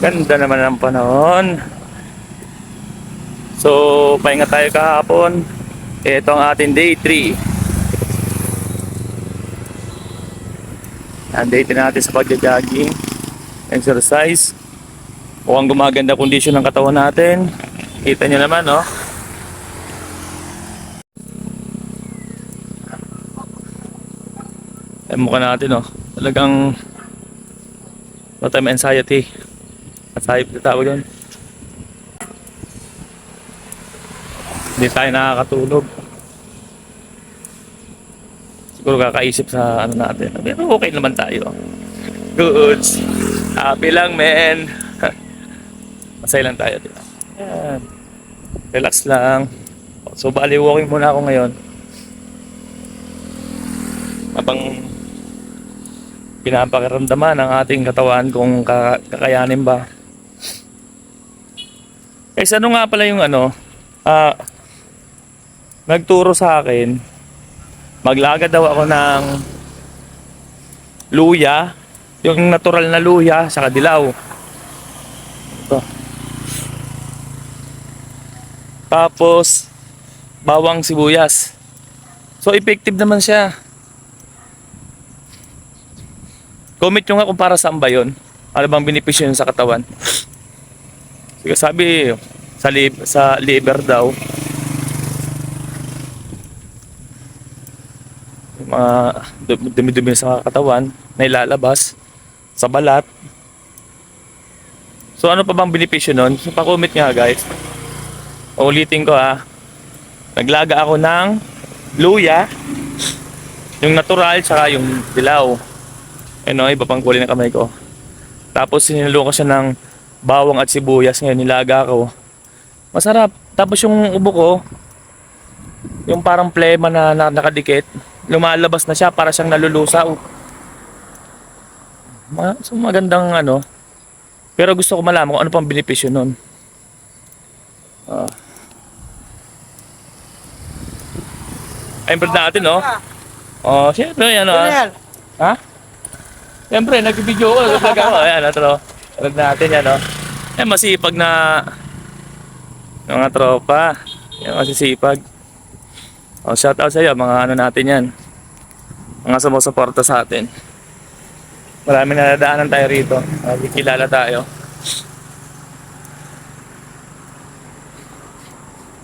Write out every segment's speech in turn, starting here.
Ganda naman ng panahon. So, pahinga tayo kahapon. Ito ang ating day 3. Ang day 3 natin sa pagja-jogging, exercise. Mukhang gumaganda kondisyon ng katawan natin. Kita nyo naman, no? Ay, mukha natin, no? Talagang no time anxiety. Anxiety na tawag yun. Hindi tayo nakakatulog. Siguro kakaisip sa ano natin. Pero okay naman tayo. Goods. Happy lang, men. Masaya lang tayo, diba? Yan. Relax lang. So, bali walking muna ako ngayon. Habang pinapakiramdaman ang ating katawan kung kakayanin ba. Ano nga pala yung ano, nagturo sa akin, maglaga daw ako ng luya, yung natural na luya sa dilaw. Ito. Tapos bawang sibuyas. So effective naman siya. Comment nyo nga kung para saan ba yun. Ano bang benepisyo yun sa katawan. Sige, sabi sa liver daw, yung mga dumi-dumi sa katawan na ilalabas sa balat. So ano pa bang benepisyo nun? So, pa-comment nga guys. Ulitin ko naglaga ako ng luya, yung natural tsaka yung dilaw. Iba pang kulay ng kamay ko. Tapos sinilo ko siya ng bawang at sibuyas. Ngayon nilaga ko. Masarap. Tapos yung ubo ko, yung parang plema na nakadikit, lumalabas na siya para siyang nalulusaw. So magandang ano. Pero gusto ko malaman kung ano pang benepisyo nun. Ayun natin, no? Siyempre, ha? Siyempre, nag-video ko, nag-vlog ako. Ayan, ito. Vlog natin yan, no? Ayan, masipag na mga tropa. Ayan, masisipag. Shout out sa iyo, mga ano natin yan. Mga sumusuporta sa atin. Maraming nadadaanan tayo rito. Kilala tayo.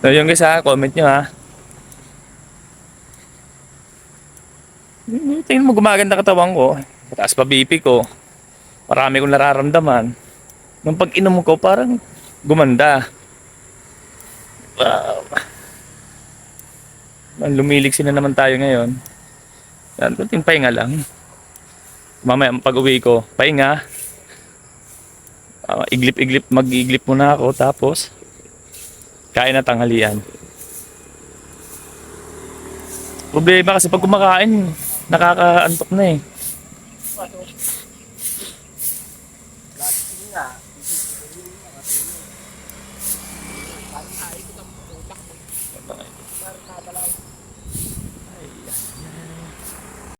So yung guys comment nyo Tingnan mo gumaganda katawan ko. Mataas pa BP ko. Marami kong nararamdaman. Nung pag-inom ko parang gumanda. Wow. Lumiligsin na naman tayo ngayon. Yan, kunting pahinga lang. Mamaya pag-uwi ko, pahinga. Iglip-iglip, mag-iglip muna ako. Tapos, kain na tanghalian. Problema kasi pag kumakain, nakakaantok na eh.